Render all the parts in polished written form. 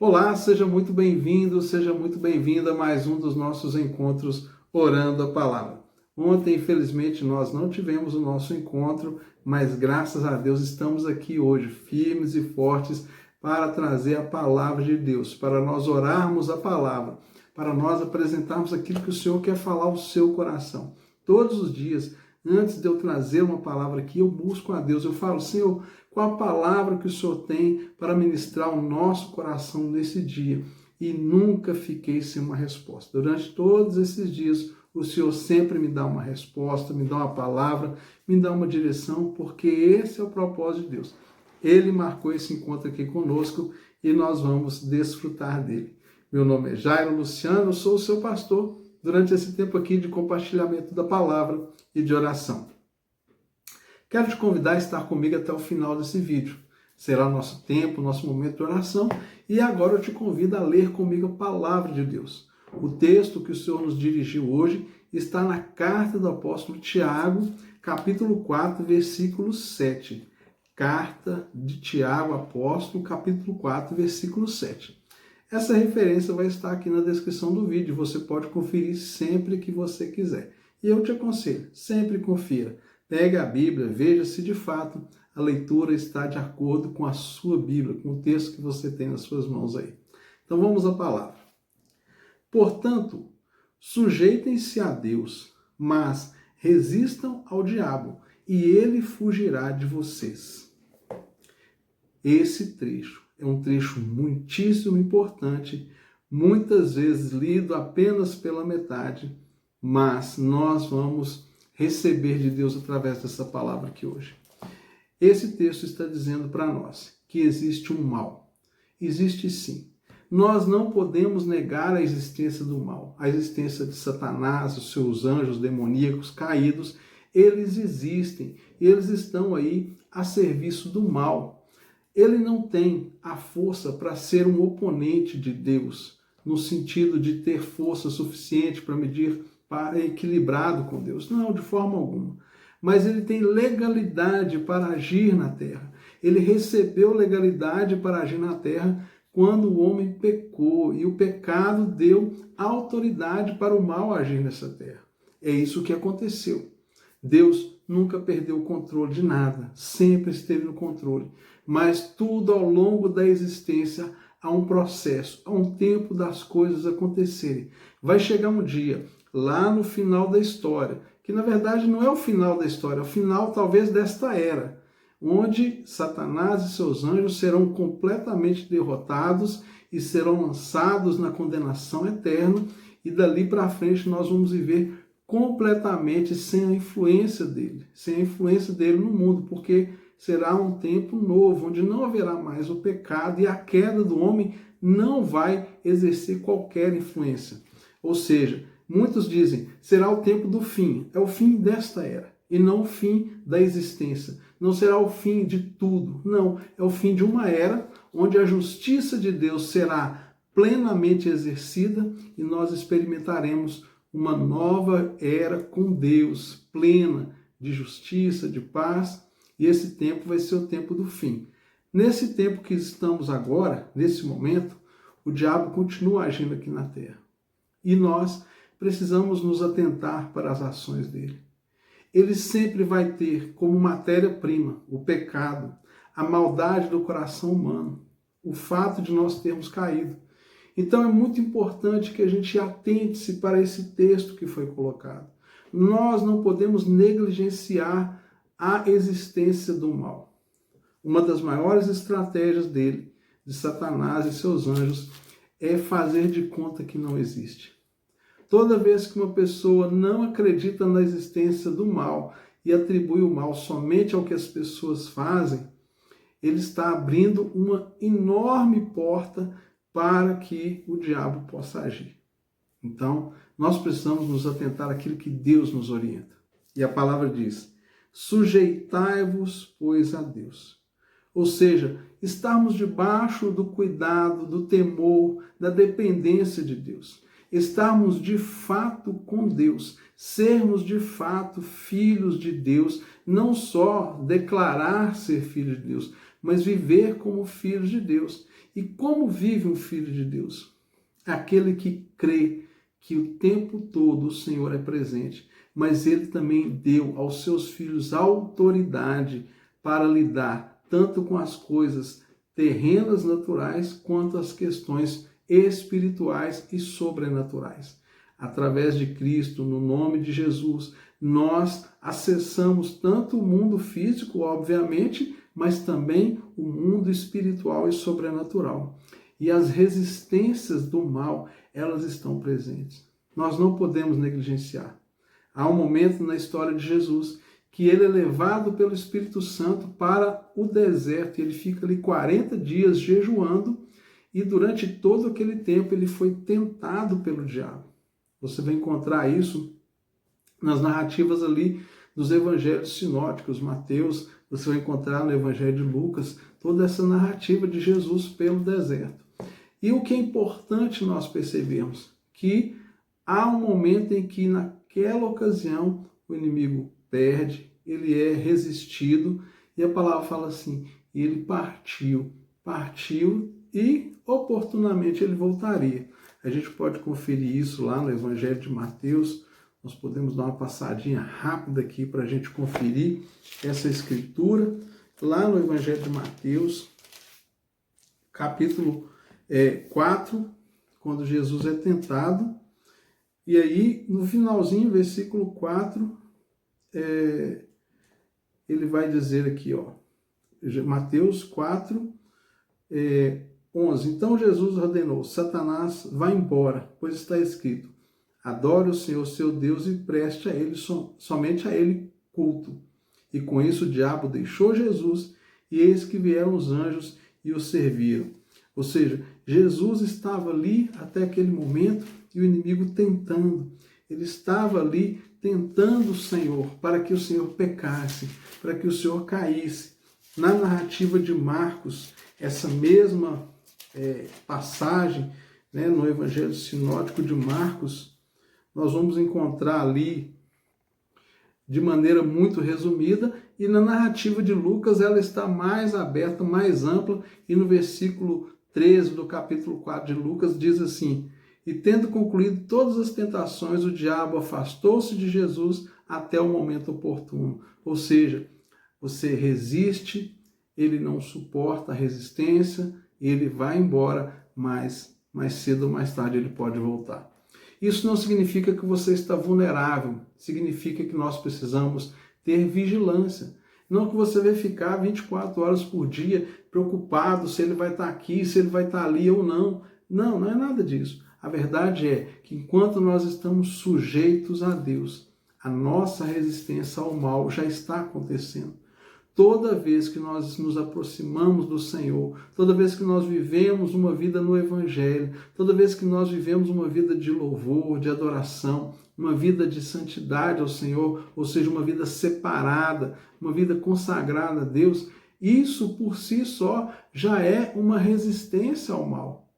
Olá, seja muito bem-vindo, seja muito bem-vinda a mais um dos nossos encontros Orando a Palavra. Ontem, infelizmente, nós não tivemos o nosso encontro, mas graças a Deus estamos aqui hoje, firmes e fortes, para trazer a Palavra de Deus, para nós orarmos a Palavra, para nós apresentarmos aquilo que o Senhor quer falar ao seu coração. Todos os dias, antes de eu trazer uma palavra aqui, eu busco a Deus, eu falo, Senhor, qual a palavra que o Senhor tem para ministrar o nosso coração nesse dia? E nunca fiquei sem uma resposta. Durante todos esses dias, o Senhor sempre me dá uma resposta, me dá uma palavra, me dá uma direção, porque esse é o propósito de Deus. Ele marcou esse encontro aqui conosco e nós vamos desfrutar dele. Meu nome é Jairo Luciano, sou o seu pastor durante esse tempo aqui de compartilhamento da palavra e de oração. Quero te convidar a estar comigo até o final desse vídeo. Será o nosso tempo, nosso momento de oração. E agora eu te convido a ler comigo a palavra de Deus. O texto que o Senhor nos dirigiu hoje está na carta do apóstolo Tiago, capítulo 4, versículo 7. Carta de Tiago, apóstolo, capítulo 4, versículo 7. Essa referência vai estar aqui na descrição do vídeo. Você pode conferir sempre que você quiser. E eu te aconselho, sempre confira. Pegue a Bíblia, veja se de fato a leitura está de acordo com a sua Bíblia, com o texto que você tem nas suas mãos aí. Então vamos à palavra. Portanto, sujeitem-se a Deus, mas resistam ao diabo, e ele fugirá de vocês. Esse trecho é um trecho muitíssimo importante, muitas vezes lido apenas pela metade, mas nós vamos receber de Deus através dessa palavra aqui hoje. Esse texto está dizendo para nós que existe um mal. Existe sim. Nós não podemos negar a existência do mal, a existência de Satanás, os seus anjos demoníacos caídos. Eles existem, eles estão aí a serviço do mal. Ele não tem a força para ser um oponente de Deus, no sentido de ter força suficiente para medir equilibrado com Deus. Não, de forma alguma. Mas ele tem legalidade para agir na terra. Ele recebeu legalidade para agir na terra quando o homem pecou. E o pecado deu autoridade para o mal agir nessa terra. É isso que aconteceu. Deus nunca perdeu o controle de nada. Sempre esteve no controle. Mas tudo ao longo da existência há um processo, há um tempo das coisas acontecerem. Vai chegar um dia, lá no final da história, que na verdade não é o final da história, é o final talvez desta era, onde Satanás e seus anjos serão completamente derrotados e serão lançados na condenação eterna, e dali para frente nós vamos viver completamente sem a influência dele no mundo, porque será um tempo novo, onde não haverá mais o pecado e a queda do homem não vai exercer qualquer influência. Ou seja, muitos dizem, será o tempo do fim, é o fim desta era, e não o fim da existência. Não será o fim de tudo, não, é o fim de uma era onde a justiça de Deus será plenamente exercida e nós experimentaremos uma nova era com Deus, plena de justiça, de paz, e esse tempo vai ser o tempo do fim. Nesse tempo que estamos agora, nesse momento, o diabo continua agindo aqui na terra. E nós precisamos nos atentar para as ações dele. Ele sempre vai ter como matéria-prima o pecado, a maldade do coração humano, o fato de nós termos caído. Então é muito importante que a gente atente-se para esse texto que foi colocado. Nós não podemos negligenciar a existência do mal. Uma das maiores estratégias dele, de Satanás e seus anjos, é fazer de conta que não existe. Toda vez que uma pessoa não acredita na existência do mal e atribui o mal somente ao que as pessoas fazem, ele está abrindo uma enorme porta para que o diabo possa agir. Então, nós precisamos nos atentar àquilo que Deus nos orienta. E a palavra diz, sujeitai-vos, pois, a Deus. Ou seja, estarmos debaixo do cuidado, do temor, da dependência de Deus. Estarmos de fato com Deus, sermos de fato filhos de Deus, não só declarar ser filho de Deus, mas viver como filhos de Deus. E como vive um filho de Deus? Aquele que crê que o tempo todo o Senhor é presente, mas ele também deu aos seus filhos autoridade para lidar tanto com as coisas terrenas naturais quanto as questões espirituais e sobrenaturais. Através de Cristo, no nome de Jesus, nós acessamos tanto o mundo físico, obviamente, mas também o mundo espiritual e sobrenatural. E as resistências do mal, elas estão presentes. Nós não podemos negligenciar. Há um momento na história de Jesus que ele é levado pelo Espírito Santo para o deserto. Ele fica ali 40 dias jejuando e durante todo aquele tempo ele foi tentado pelo diabo. Você vai encontrar isso nas narrativas ali dos evangelhos sinóticos, Mateus, você vai encontrar no evangelho de Lucas, toda essa narrativa de Jesus pelo deserto. E o que é importante nós percebermos? Que há um momento em que naquela ocasião o inimigo perde, ele é resistido, e a palavra fala assim, ele partiu e oportunamente ele voltaria. A gente pode conferir isso lá no evangelho de Mateus. Nós podemos dar uma passadinha rápida aqui para a gente conferir essa escritura. Lá no Evangelho de Mateus, capítulo 4, quando Jesus é tentado. E aí, no finalzinho, versículo 4, ele vai dizer aqui, ó, Mateus 4, 11. Então Jesus ordenou, Satanás, vá embora, pois está escrito, adore o Senhor seu Deus e preste a ele, somente a ele culto. E com isso o diabo deixou Jesus, e eis que vieram os anjos e o serviram. Ou seja, Jesus estava ali até aquele momento e o inimigo tentando. Ele estava ali tentando o Senhor para que o Senhor pecasse, para que o Senhor caísse. Na narrativa de Marcos, essa mesma passagem, né, no Evangelho Sinótico de Marcos, nós vamos encontrar ali de maneira muito resumida, e na narrativa de Lucas ela está mais aberta, mais ampla, e no versículo 13 do capítulo 4 de Lucas diz assim, e tendo concluído todas as tentações, o diabo afastou-se de Jesus até o momento oportuno. Ou seja, você resiste, ele não suporta a resistência, ele vai embora, mas mais cedo ou mais tarde ele pode voltar. Isso não significa que você está vulnerável, significa que nós precisamos ter vigilância. Não que você vai ficar 24 horas por dia preocupado se ele vai estar aqui, se ele vai estar ali ou não. Não, não é nada disso. A verdade é que enquanto nós estamos sujeitos a Deus, a nossa resistência ao mal já está acontecendo. Toda vez que nós nos aproximamos do Senhor, toda vez que nós vivemos uma vida no Evangelho, toda vez que nós vivemos uma vida de louvor, de adoração, uma vida de santidade ao Senhor, ou seja, uma vida separada, uma vida consagrada a Deus, isso por si só já é uma resistência ao mal.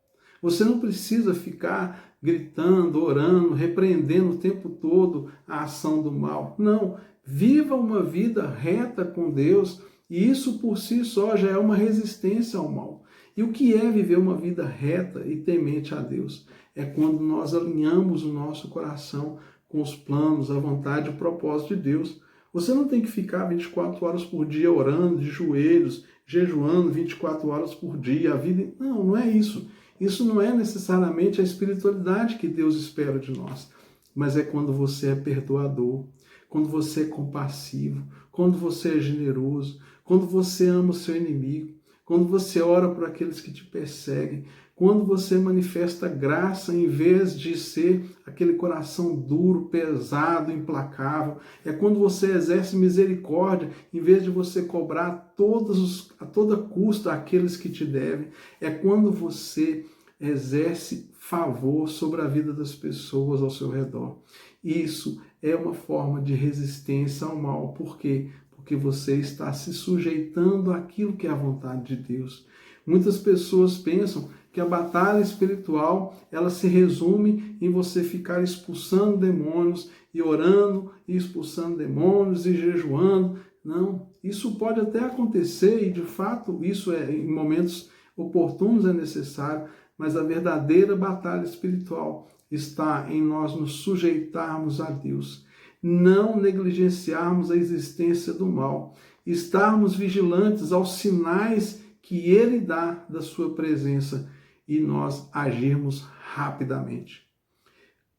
Você não precisa ficar gritando, orando, repreendendo o tempo todo a ação do mal. Não. Viva uma vida reta com Deus e isso por si só já é uma resistência ao mal. E o que é viver uma vida reta e temente a Deus? É quando nós alinhamos o nosso coração com os planos, a vontade e o propósito de Deus. Você não tem que ficar 24 horas por dia orando de joelhos, jejuando 24 horas por dia, a vida... Não, não é isso. Isso não é necessariamente a espiritualidade que Deus espera de nós, mas é quando você é perdoador, quando você é compassivo, quando você é generoso, quando você ama o seu inimigo, quando você ora por aqueles que te perseguem, quando você manifesta graça em vez de ser aquele coração duro, pesado, implacável. É quando você exerce misericórdia em vez de você cobrar a toda custa aqueles que te devem. É quando você exerce favor sobre a vida das pessoas ao seu redor. Isso é uma forma de resistência ao mal. Por quê? Porque você está se sujeitando àquilo que é a vontade de Deus. Muitas pessoas pensam que a batalha espiritual ela se resume em você ficar expulsando demônios e orando e expulsando demônios e jejuando. Não, Isso pode até acontecer e, de fato, isso em momentos oportunos é necessário, mas a verdadeira batalha espiritual está em nós nos sujeitarmos a Deus, não negligenciarmos a existência do mal, estarmos vigilantes aos sinais que Ele dá da sua presença e nós agirmos rapidamente.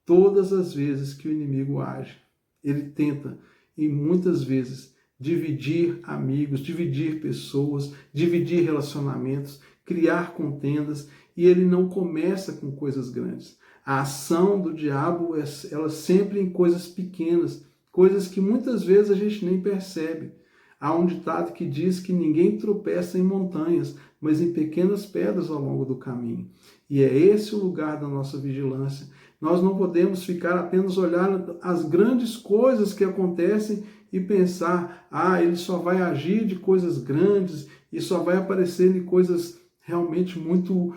Todas as vezes que o inimigo age, ele tenta, e muitas vezes, dividir amigos, dividir pessoas, dividir relacionamentos, criar contendas, e ele não começa com coisas grandes. A ação do diabo, ela sempre em coisas pequenas, coisas que muitas vezes a gente nem percebe. Há um ditado que diz que ninguém tropeça em montanhas, mas em pequenas pedras ao longo do caminho. E é esse o lugar da nossa vigilância. Nós não podemos ficar apenas olhando as grandes coisas que acontecem e pensar, ele só vai agir de coisas grandes e só vai aparecer de coisas realmente muito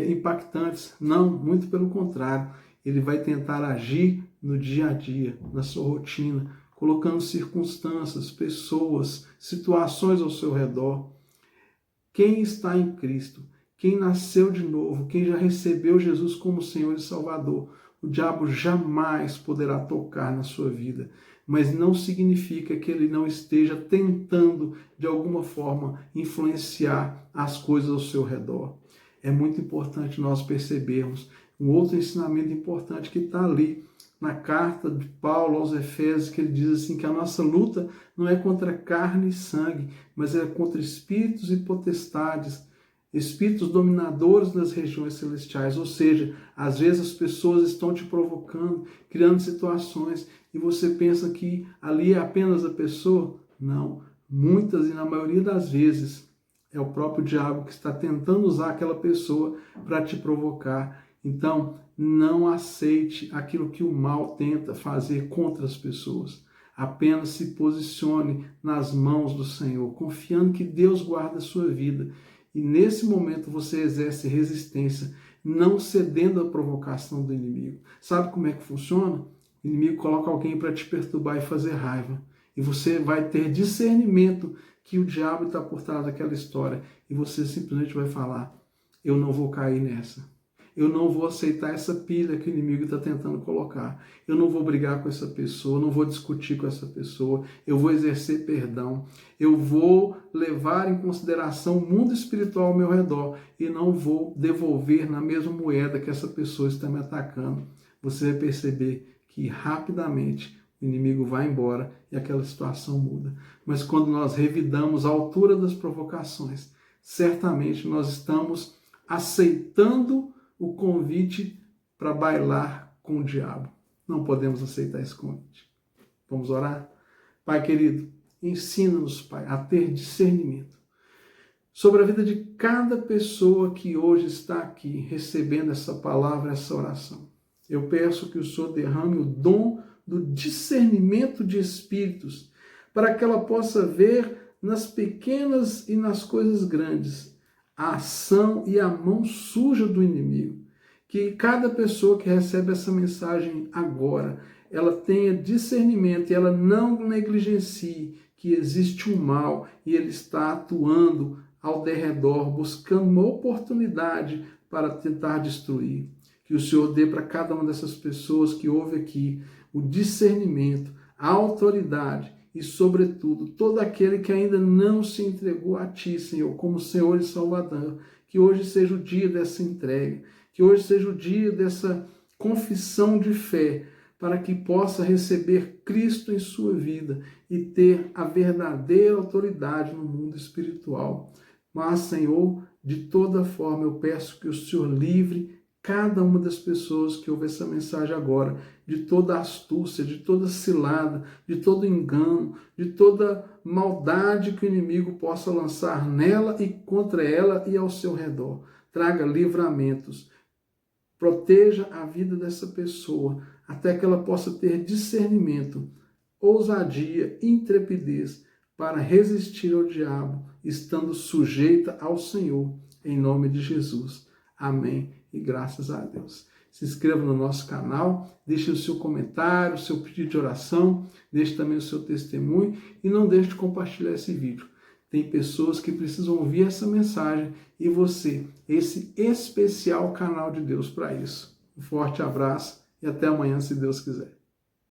impactantes. Não, muito pelo contrário. Ele vai tentar agir no dia a dia, na sua rotina, colocando circunstâncias, pessoas, situações ao seu redor. Quem está em Cristo, quem nasceu de novo, quem já recebeu Jesus como Senhor e Salvador, o diabo jamais poderá tocar na sua vida. Mas não significa que ele não esteja tentando, de alguma forma, influenciar as coisas ao seu redor. É muito importante nós percebermos um outro ensinamento importante que está ali na carta de Paulo aos Efésios, que ele diz assim, que a nossa luta não é contra carne e sangue, mas é contra espíritos e potestades, espíritos dominadores nas regiões celestiais. Ou seja, às vezes as pessoas estão te provocando, criando situações, e você pensa que ali é apenas a pessoa. Não, muitas e na maioria das vezes é o próprio diabo que está tentando usar aquela pessoa para te provocar. Então, não aceite aquilo que o mal tenta fazer contra as pessoas. Apenas se posicione nas mãos do Senhor, confiando que Deus guarda a sua vida. E nesse momento você exerce resistência, não cedendo à provocação do inimigo. Sabe como é que funciona? O inimigo coloca alguém para te perturbar e fazer raiva. E você vai ter discernimento que o diabo está por trás daquela história. E você simplesmente vai falar, eu não vou cair nessa. Eu não vou aceitar essa pilha que o inimigo está tentando colocar. Eu não vou brigar com essa pessoa, não vou discutir com essa pessoa. Eu vou exercer perdão. Eu vou levar em consideração o mundo espiritual ao meu redor e não vou devolver na mesma moeda que essa pessoa está me atacando. Você vai perceber que rapidamente o inimigo vai embora e aquela situação muda. Mas quando nós revidamos a altura das provocações, certamente nós estamos aceitando o convite para bailar com o diabo. Não podemos aceitar esse convite. Vamos orar? Pai querido, ensina-nos, Pai, a ter discernimento sobre a vida de cada pessoa que hoje está aqui recebendo essa palavra, essa oração. Eu peço que o Senhor derrame o dom do discernimento de espíritos para que ela possa ver nas pequenas e nas coisas grandes a ação e a mão suja do inimigo. Que cada pessoa que recebe essa mensagem agora, ela tenha discernimento e ela não negligencie que existe um mal e ele está atuando ao derredor, buscando uma oportunidade para tentar destruir. Que o Senhor dê para cada uma dessas pessoas que ouve aqui o discernimento, a autoridade e, sobretudo, todo aquele que ainda não se entregou a Ti, Senhor, como Senhor e Salvador, que hoje seja o dia dessa entrega, que hoje seja o dia dessa confissão de fé, para que possa receber Cristo em sua vida e ter a verdadeira autoridade no mundo espiritual. Mas, Senhor, de toda forma eu peço que o Senhor livre cada uma das pessoas que ouve essa mensagem agora, de toda astúcia, de toda cilada, de todo engano, de toda maldade que o inimigo possa lançar nela e contra ela e ao seu redor. Traga livramentos, proteja a vida dessa pessoa, até que ela possa ter discernimento, ousadia, intrepidez para resistir ao diabo, estando sujeita ao Senhor, em nome de Jesus. Amém. E graças a Deus. se inscreva no nosso canal, deixe o seu comentário, o seu pedido de oração, deixe também o seu testemunho e não deixe de compartilhar esse vídeo. Tem pessoas que precisam ouvir essa mensagem e você, esse especial canal de Deus para isso. Um forte abraço e até amanhã, se Deus quiser.